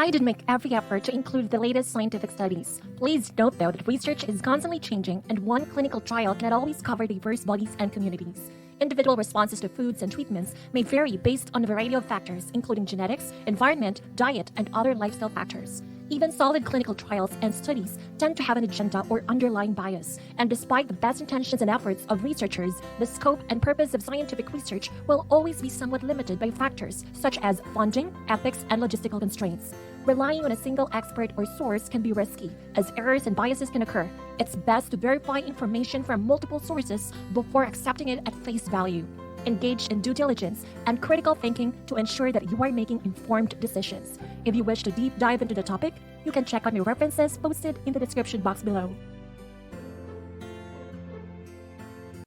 try to make every effort to include the latest scientific studies. Please note though that research is constantly changing and one clinical trial cannot always cover diverse bodies and communities. Individual responses to foods and treatments may vary based on a variety of factors, including genetics, environment, diet, and other lifestyle factors. Even solid clinical trials and studies tend to have an agenda or underlying bias, and despite the best intentions and efforts of researchers, the scope and purpose of scientific research will always be somewhat limited by factors such as funding, ethics, and logistical constraints. Relying on a single expert or source can be risky, as errors and biases can occur. It's best to verify information from multiple sources before accepting it at face value. Engage in due diligence and critical thinking to ensure that you are making informed decisions. If you wish to deep dive into the topic, you can check on my references posted in the description box below.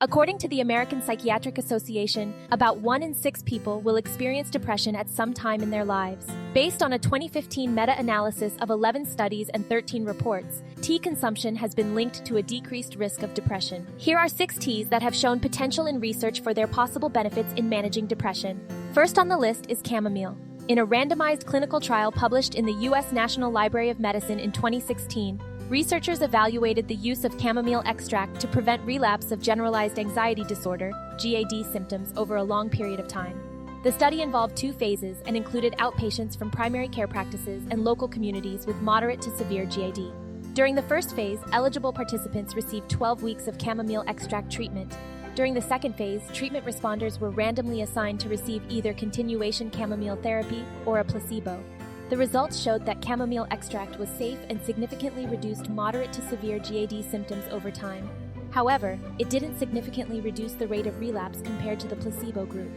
According to the American Psychiatric Association, about 1 in 6 people will experience depression at some time in their lives. Based on a 2015 meta-analysis of 11 studies and 13 reports, tea consumption has been linked to a decreased risk of depression. Here are 6 teas that have shown potential in research for their possible benefits in managing depression. First on the list is chamomile. In a randomized clinical trial published in the U.S. National Library of Medicine in 2016, researchers evaluated the use of chamomile extract to prevent relapse of generalized anxiety disorder, GAD symptoms over a long period of time. The study involved 2 phases and included outpatients from primary care practices and local communities with moderate to severe GAD. During the first phase, eligible participants received 12 weeks of chamomile extract treatment. During the second phase, treatment responders were randomly assigned to receive either continuation chamomile therapy or a placebo. The results showed that chamomile extract was safe and significantly reduced moderate to severe GAD symptoms over time. However, it didn't significantly reduce the rate of relapse compared to the placebo group.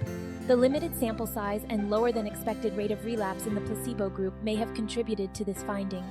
The limited sample size and lower than expected rate of relapse in the placebo group may have contributed to this finding.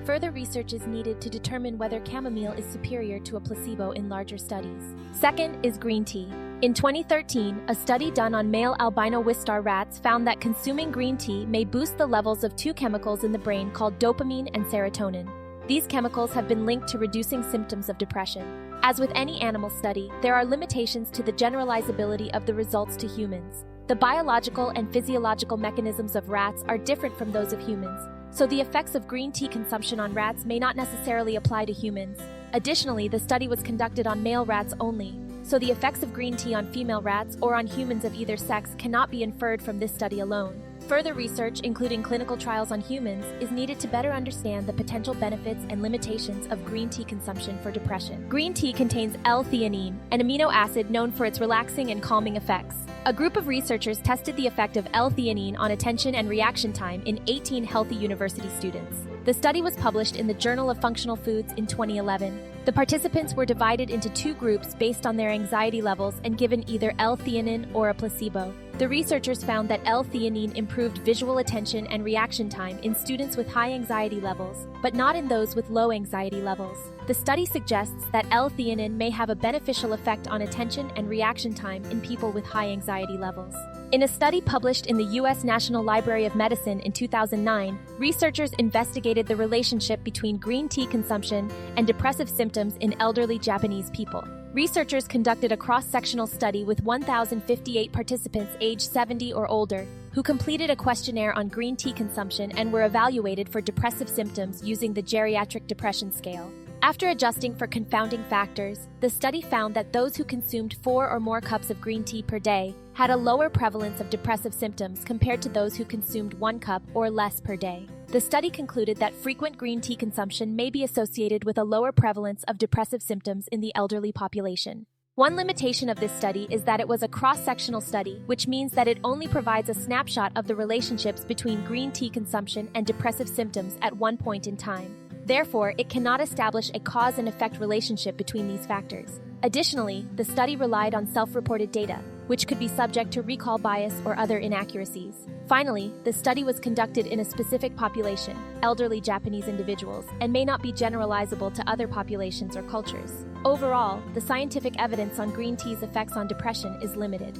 Further research is needed to determine whether chamomile is superior to a placebo in larger studies. Second is green tea. In 2013, a study done on male albino Wistar rats found that consuming green tea may boost the levels of 2 chemicals in the brain called dopamine and serotonin. These chemicals have been linked to reducing symptoms of depression. As with any animal study, there are limitations to the generalizability of the results to humans. The biological and physiological mechanisms of rats are different from those of humans, so the effects of green tea consumption on rats may not necessarily apply to humans. Additionally, the study was conducted on male rats only, so the effects of green tea on female rats or on humans of either sex cannot be inferred from this study alone. Further research, including clinical trials on humans, is needed to better understand the potential benefits and limitations of green tea consumption for depression. Green tea contains L-theanine, an amino acid known for its relaxing and calming effects. A group of researchers tested the effect of L-theanine on attention and reaction time in 18 healthy university students. The study was published in the Journal of Functional Foods in 2011. The participants were divided into 2 groups based on their anxiety levels and given either L-theanine or a placebo. The researchers found that L-theanine improved visual attention and reaction time in students with high anxiety levels, but not in those with low anxiety levels. The study suggests that L-theanine may have a beneficial effect on attention and reaction time in people with high anxiety levels. In a study published in the U.S. National Library of Medicine in 2009, researchers investigated the relationship between green tea consumption and depressive symptoms in elderly Japanese people. Researchers conducted a cross-sectional study with 1,058 participants aged 70 or older, who completed a questionnaire on green tea consumption and were evaluated for depressive symptoms using the Geriatric Depression Scale. After adjusting for confounding factors, the study found that those who consumed 4 or more cups of green tea per day had a lower prevalence of depressive symptoms compared to those who consumed 1 cup or less per day. The study concluded that frequent green tea consumption may be associated with a lower prevalence of depressive symptoms in the elderly population. One limitation of this study is that it was a cross-sectional study, which means that it only provides a snapshot of the relationships between green tea consumption and depressive symptoms at one point in time. Therefore, it cannot establish a cause and effect relationship between these factors. Additionally, the study relied on self-reported data, which could be subject to recall bias or other inaccuracies. Finally, the study was conducted in a specific population, elderly Japanese individuals, and may not be generalizable to other populations or cultures. Overall, the scientific evidence on green tea's effects on depression is limited.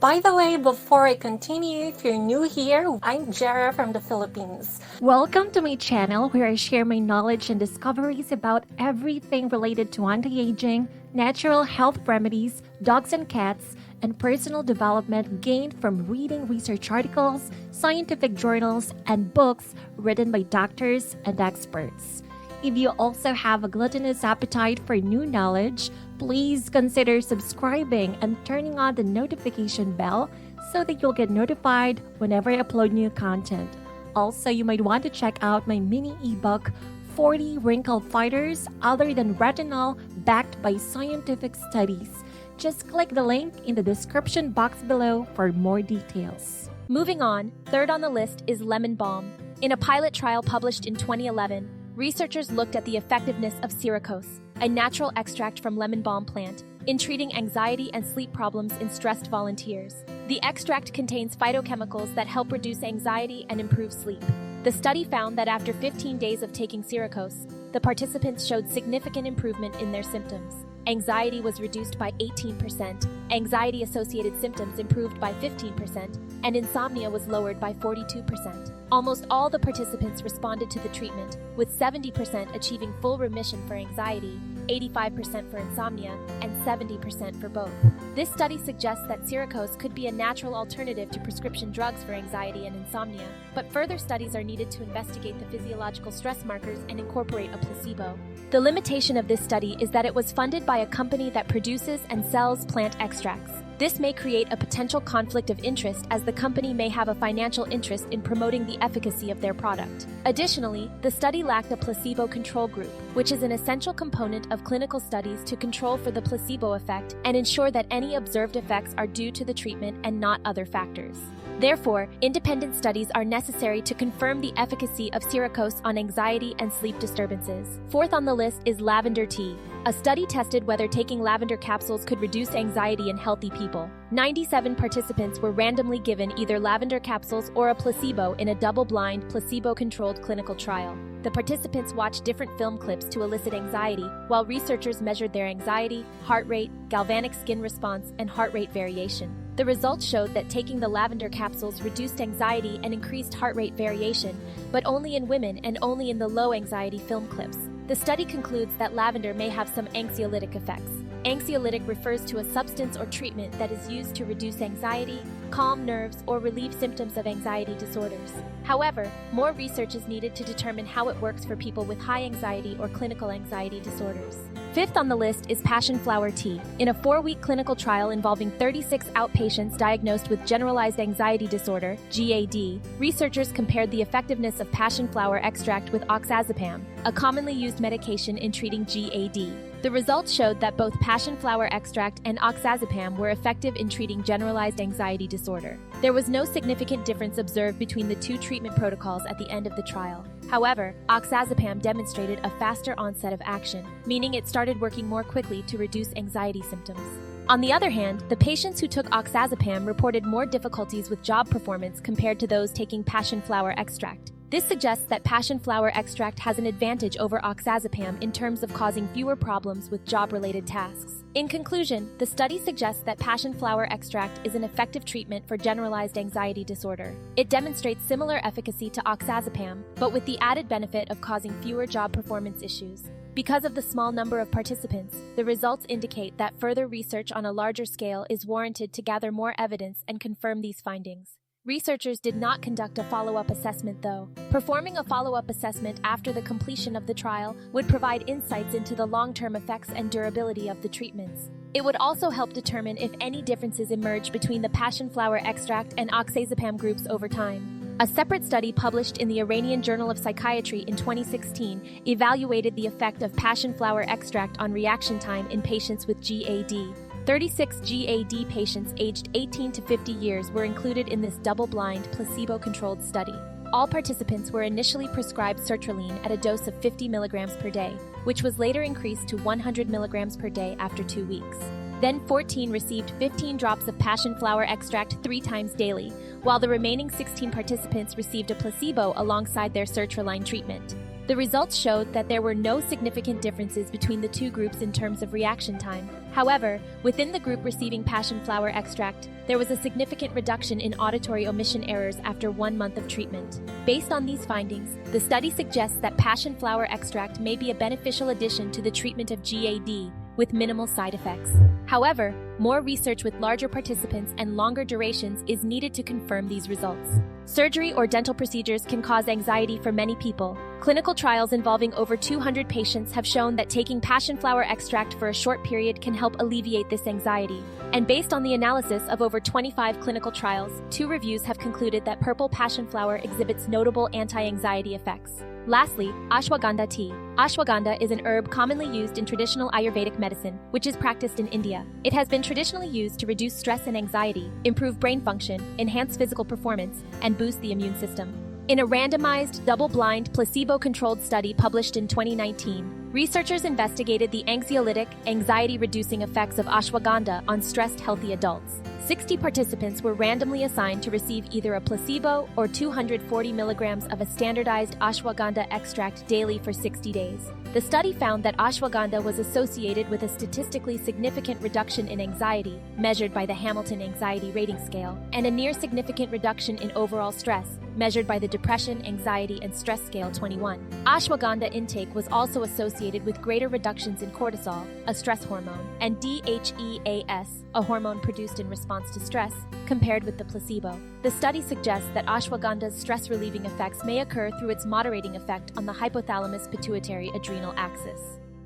By the way, before I continue, if you're new here, I'm Jera from the Philippines. Welcome to my channel where I share my knowledge and discoveries about everything related to anti-aging, natural health remedies, dogs and cats, and personal development gained from reading research articles, scientific journals, and books written by doctors and experts. If you also have a gluttonous appetite for new knowledge, please consider subscribing and turning on the notification bell so that you'll get notified whenever I upload new content. Also, you might want to check out my mini ebook, 40 Wrinkle Fighters Other Than Retinol, backed by scientific studies. Just click the link in the description box below for more details. Moving on, third on the list is lemon balm. In a pilot trial published in 2011, researchers looked at the effectiveness of Syracuse, a natural extract from lemon balm plant, in treating anxiety and sleep problems in stressed volunteers. The extract contains phytochemicals that help reduce anxiety and improve sleep. The study found that after 15 days of taking Syracuse, the participants showed significant improvement in their symptoms. Anxiety was reduced by 18%, anxiety-associated symptoms improved by 15%, and insomnia was lowered by 42%. Almost all the participants responded to the treatment, with 70% achieving full remission for anxiety, 85% for insomnia, and 70% for both. This study suggests that Syracuse could be a natural alternative to prescription drugs for anxiety and insomnia, but further studies are needed to investigate the physiological stress markers and incorporate a placebo. The limitation of this study is that it was funded by a company that produces and sells plant extracts. This may create a potential conflict of interest, as the company may have a financial interest in promoting the efficacy of their product. Additionally, the study lacked a placebo control group, which is an essential component of clinical studies to control for the placebo effect and ensure that any observed effects are due to the treatment and not other factors. Therefore, independent studies are necessary to confirm the efficacy of Syracuse on anxiety and sleep disturbances. Fourth on the list is lavender tea. A study tested whether taking lavender capsules could reduce anxiety in healthy people. 97 participants were randomly given either lavender capsules or a placebo in a double-blind, placebo-controlled clinical trial. The participants watched different film clips to elicit anxiety, while researchers measured their anxiety, heart rate, galvanic skin response, and heart rate variation. The results showed that taking the lavender capsules reduced anxiety and increased heart rate variation, but only in women and only in the low-anxiety film clips. The study concludes that lavender may have some anxiolytic effects. Anxiolytic refers to a substance or treatment that is used to reduce anxiety, calm nerves, or relieve symptoms of anxiety disorders. However, more research is needed to determine how it works for people with high anxiety or clinical anxiety disorders. Fifth on the list is passion flower tea. In a 4-week clinical trial involving 36 outpatients diagnosed with generalized anxiety disorder, GAD, researchers compared the effectiveness of passion flower extract with oxazepam, a commonly used medication in treating GAD. The results showed that both passion flower extract and oxazepam were effective in treating generalized anxiety disorder. There was no significant difference observed between the two treatment protocols at the end of the trial. However, oxazepam demonstrated a faster onset of action, meaning it started working more quickly to reduce anxiety symptoms. On the other hand, the patients who took oxazepam reported more difficulties with job performance compared to those taking passion flower extract. This suggests that passion flower extract has an advantage over oxazepam in terms of causing fewer problems with job-related tasks. In conclusion, the study suggests that passion flower extract is an effective treatment for generalized anxiety disorder. It demonstrates similar efficacy to oxazepam, but with the added benefit of causing fewer job performance issues. Because of the small number of participants, the results indicate that further research on a larger scale is warranted to gather more evidence and confirm these findings. Researchers did not conduct a follow-up assessment, though. Performing a follow-up assessment after the completion of the trial would provide insights into the long-term effects and durability of the treatments. It would also help determine if any differences emerge between the passion flower extract and oxazepam groups over time. A separate study published in the Iranian Journal of Psychiatry in 2016 evaluated the effect of passion flower extract on reaction time in patients with GAD. 36 GAD patients aged 18 to 50 years were included in this double-blind, placebo-controlled study. All participants were initially prescribed sertraline at a dose of 50 milligrams per day, which was later increased to 100 milligrams per day after 2 weeks. Then 14 received 15 drops of passion flower extract 3 times daily, while the remaining 16 participants received a placebo alongside their sertraline treatment. The results showed that there were no significant differences between the two groups in terms of reaction time. However, within the group receiving passion flower extract, there was a significant reduction in auditory omission errors after 1 month of treatment. Based on these findings, the study suggests that passion flower extract may be a beneficial addition to the treatment of GAD with minimal side effects. However, more research with larger participants and longer durations is needed to confirm these results. Surgery or dental procedures can cause anxiety for many people. Clinical trials involving over 200 patients have shown that taking passion flower extract for a short period can help alleviate this anxiety. And based on the analysis of over 25 clinical trials, 2 reviews have concluded that purple passion flower exhibits notable anti-anxiety effects. Lastly, ashwagandha tea. Ashwagandha is an herb commonly used in traditional Ayurvedic medicine, which is practiced in India. It has been traditionally used to reduce stress and anxiety, improve brain function, enhance physical performance, and boost the immune system. In a randomized, double-blind, placebo-controlled study published in 2019, researchers investigated the anxiolytic, anxiety-reducing effects of ashwagandha on stressed, healthy adults. 60 participants were randomly assigned to receive either a placebo or 240 milligrams of a standardized ashwagandha extract daily for 60 days. The study found that ashwagandha was associated with a statistically significant reduction in anxiety, measured by the Hamilton Anxiety Rating Scale, and a near-significant reduction in overall stress, measured by the Depression, Anxiety, and Stress Scale 21. Ashwagandha intake was also associated with greater reductions in cortisol, a stress hormone, and DHEAS, a hormone produced in response to stress, compared with the placebo. The study suggests that ashwagandha's stress-relieving effects may occur through its moderating effect on the hypothalamus-pituitary-adrenal axis.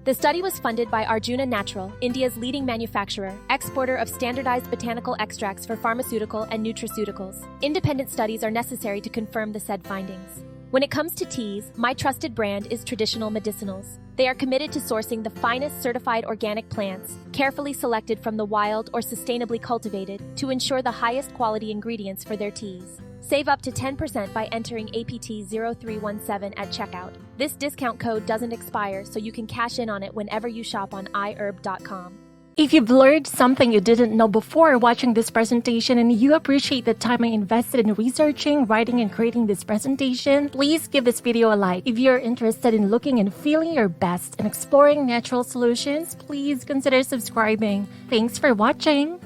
The study was funded by Arjuna Natural, India's leading manufacturer, exporter of standardized botanical extracts for pharmaceutical and nutraceuticals. Independent studies are necessary to confirm the said findings. When it comes to teas, my trusted brand is Traditional Medicinals. They are committed to sourcing the finest certified organic plants, carefully selected from the wild or sustainably cultivated, to ensure the highest quality ingredients for their teas. Save up to 10% by entering APT0317 at checkout. This discount code doesn't expire, so you can cash in on it whenever you shop on iherb.com. If you've learned something you didn't know before watching this presentation and you appreciate the time I invested in researching, writing, and creating this presentation, please give this video a like. If you're interested in looking and feeling your best and exploring natural solutions, please consider subscribing. Thanks for watching!